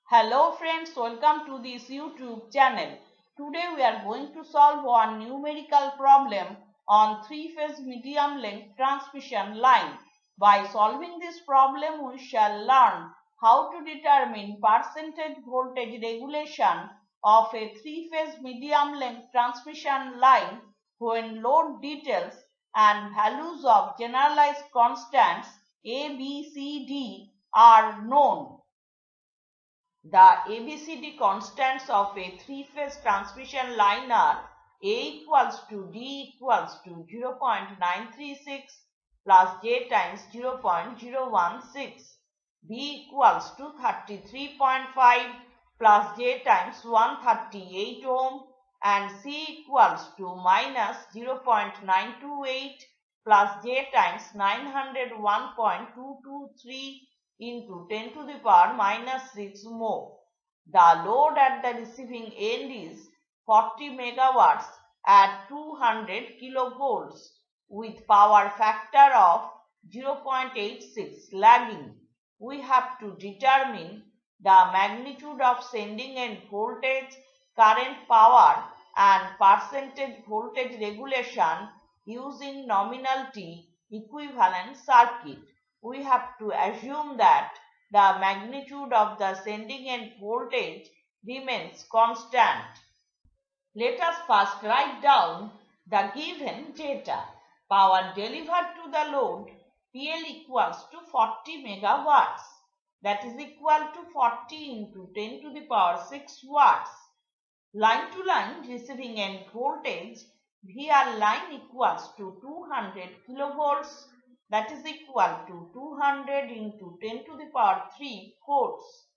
Hello friends, welcome to this YouTube channel. Today we are going to solve one numerical problem on three-phase medium length transmission line. By solving this problem, we shall learn how to determine percentage voltage regulation of a three-phase medium length transmission line when load details and values of generalized constants A, B, C, D are known. The ABCD constants of a three-phase transmission line are A equals to D equals to 0.936 plus J times 0.016, B equals to 33.5 plus J times 138 ohm, and C equals to minus 0.928 plus J times 901.223 into 10 to the power minus 6 mho. The load at the receiving end is 40 megawatts at 200 kilovolts with power factor of 0.86 lagging. We have to determine the magnitude of sending end voltage, current, power and percentage voltage regulation using nominal T equivalent circuit. We have to assume that the magnitude of the sending end voltage remains constant. Let us first write down the given data. Power delivered to the load PL equals to 40 megawatts. That is equal to 40 into 10 to the power 6 watts. Line to line receiving end voltage VR line equals to 200 kilovolts. That is equal to 200 into 10 to the power 3 volts.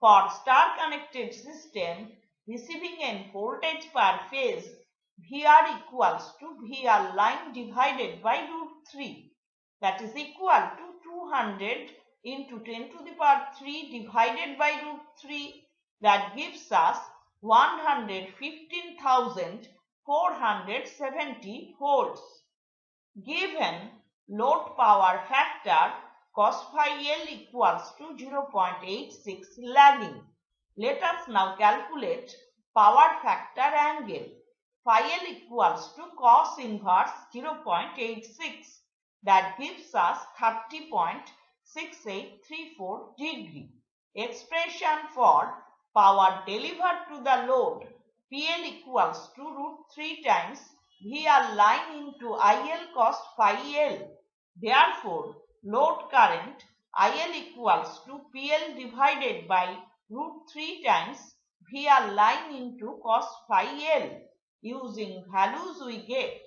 For star connected system, receiving end voltage per phase VR equals to VR line divided by root 3. That is equal to 200 into 10 to the power 3 divided by root 3. That gives us 115,470 volts. Given load power factor cos phi L equals to 0.86 lagging. Let us now calculate power factor angle. Phi L equals to cos inverse 0.86. That gives us 30.6834 degree. Expression for power delivered to the load PL equals to root 3 times VR line into IL cos phi L. Therefore, load current IL equals to PL divided by root 3 times VR line into cos phi L. Using values we get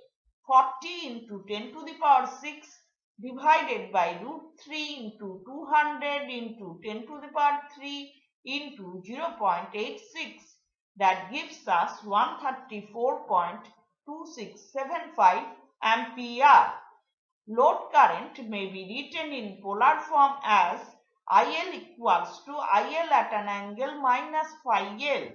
40 into 10 to the power 6 divided by root 3 into 200 into 10 to the power 3 into 0.86. That gives us 134.2675 ampere. Load current may be written in polar form as IL equals to IL at an angle minus phi L.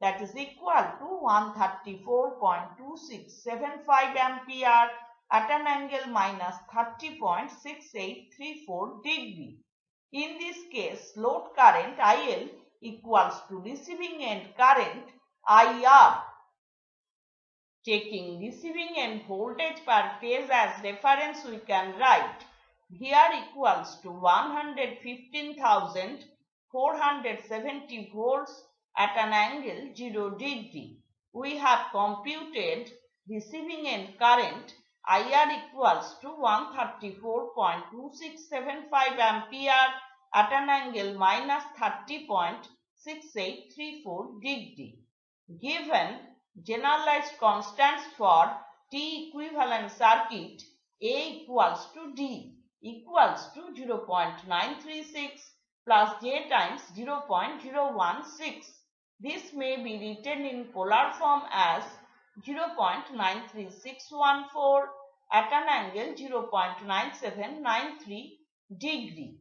That is equal to 134.2675 ampere at an angle minus 30.6834 degree. In this case, load current IL equals to receiving end current IR. Taking receiving end voltage per phase as reference, we can write VR equals to 115,470 volts at an angle 0 degree. We have computed receiving end current IR equals to 134.2675 ampere at an angle minus 30.6834 degree. Given generalized constants for T equivalent circuit, A equals to D equals to 0.936 plus J times 0.016. This may be written in polar form as 0.93614 at an angle 0.9793 degree.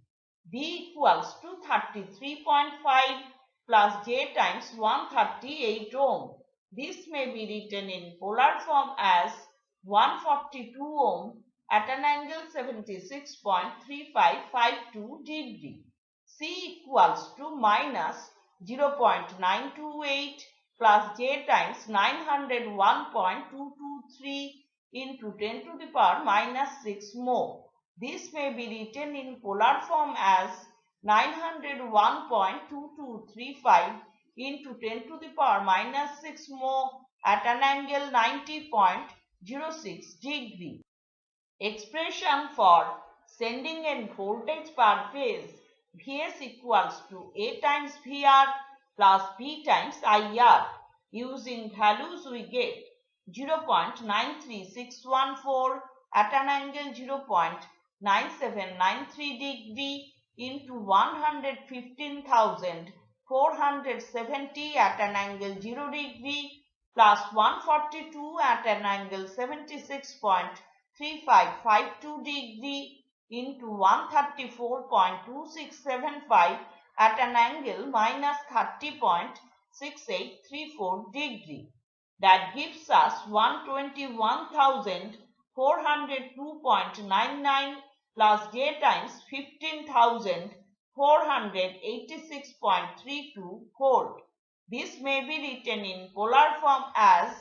D equals to 33.5 plus J times 138 ohm. This may be written in polar form as 142 ohm at an angle 76.3552 degree. C equals to minus 0.928 plus j times 901.223 into 10 to the power minus 6 mho. This may be written in polar form as 901.2235 into 10 to the power minus 6 mho at an angle 90.06 degree. Expression for sending end voltage per phase Vs equals to A times Vr plus B times IR. Using values we get 0.93614 at an angle 0.9793 degree into 115,470 at an angle 0 degree plus 142 at an angle 76.3552 degree into 134.2675 at an angle minus 30.6834 degree. That gives us 121,402.99 plus j times 15,486.32 volt. This may be written in polar form as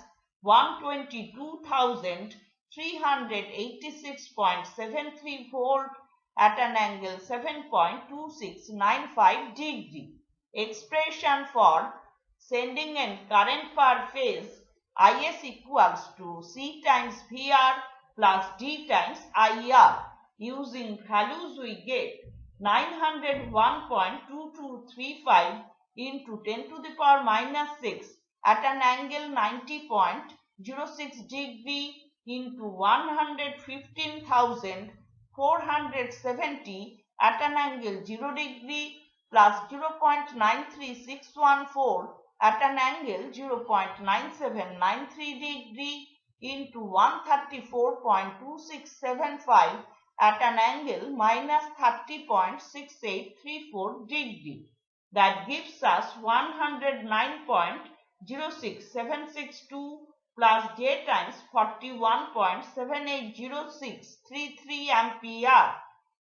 122,386.73 volt at an angle 7.2695 degree. Expression for sending end current per phase Is equals to C times Vr plus D times IR. Using values we get 901.2235 into 10 to the power minus 6 at an angle 90.06 degree into 115,470 at an angle 0 degree plus 0.93614 at an angle 0.9793 degree into 134.2675 at an angle minus 30.6834 degree. That gives us 109.06762 plus j times 41.780633 ampere.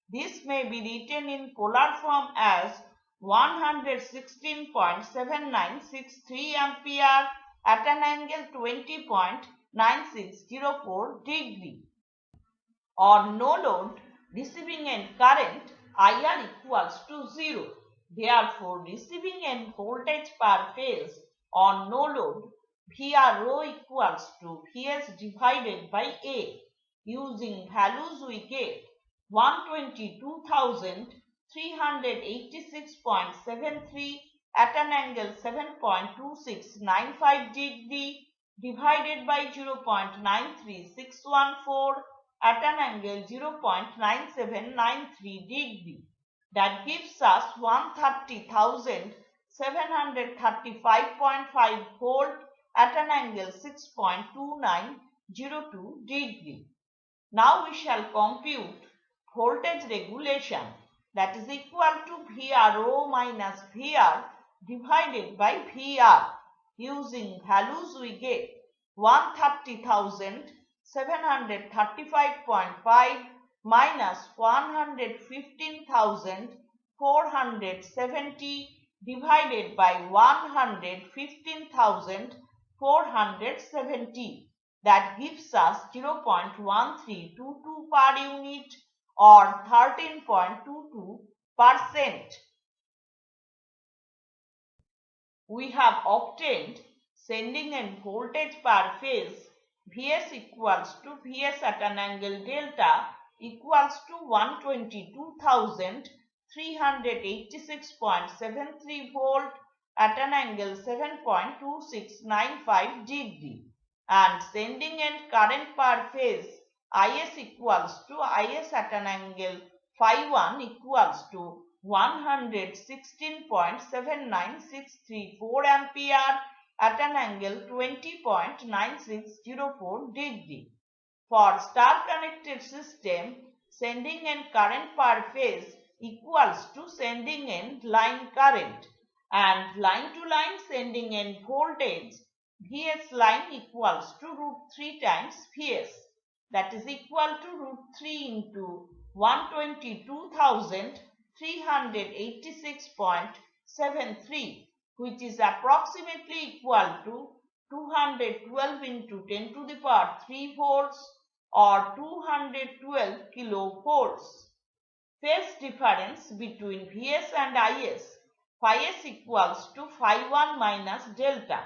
This may be written in polar form as 116.7963 ampere at an angle 20.9604 degree. On no load, receiving end current IR equals to 0. Therefore, receiving end voltage per phase on no load VR rho equals to Vs divided by A. Using values we get 122,386.73 at an angle 7.2695 degree divided by 0.93614 at an angle 0.9793 degree. That gives us 130,735.5 volt at an angle 6.2902 degree. Now we shall compute voltage regulation, that is equal to VRO minus VR divided by VR. Using values we get 130,735.5 minus 115,470 divided by 115,470. That gives us 0.1322 per unit or 13.22%. We have obtained sending end voltage per phase Vs equals to Vs at an angle delta equals to 122,386.73 volt at an angle 7.2695 degree, and sending end current per phase Is equals to Is at an angle phi 1 equals to 116.79634 ampere at an angle 20.9604 degree. For star connected system, sending end current per phase equals to sending end line current, and line to line sending end voltage Vs line equals to √3 times Vs, that is equal to √3 into 122,386.73 which is approximately equal to 212 into 10 to the power 3 volts or 212 kilovolts. Phase difference between Vs and Is, phi s equals to phi 1 minus delta,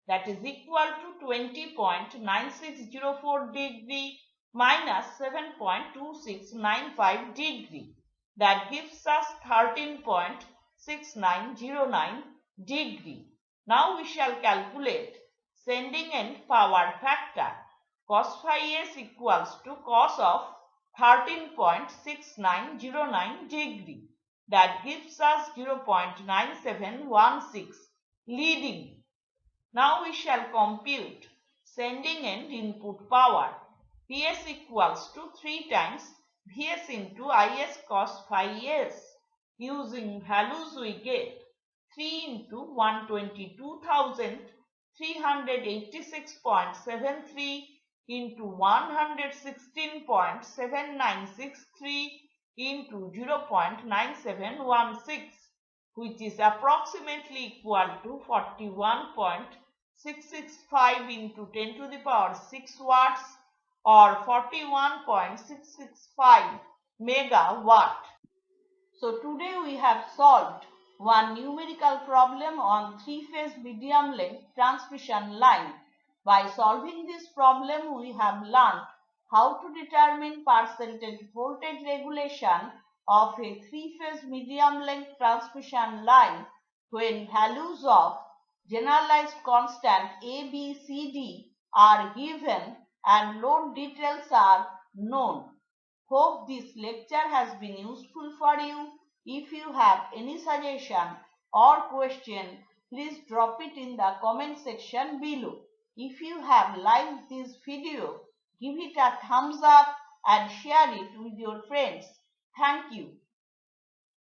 that is equal to 20.9604 degree minus 7.2695 degree. That gives us 13.6909 degree. Now we shall calculate sending end power factor. Cos phi s equals to cos of 13.6909 degree. That gives us 0.9716 leading. Now we shall compute sending end input power. Ps equals to 3 times Vs into Is cos phi s. Using values we get 3 into 122,386.73 into 116.7963 into 0.9716, which is approximately equal to 41.665 into 10 to the power 6 watts or 41.665 megawatt. So today we have solved one numerical problem on three-phase medium length transmission line. By solving this problem, we have learned how to determine percentage voltage regulation of a three-phase medium length transmission line when values of generalized constant ABCD are given and load details are known. Hope this lecture has been useful for you. If you have any suggestion or question, please drop it in the comment section below. If you have liked this video, give it a thumbs up and share it with your friends. Thank you.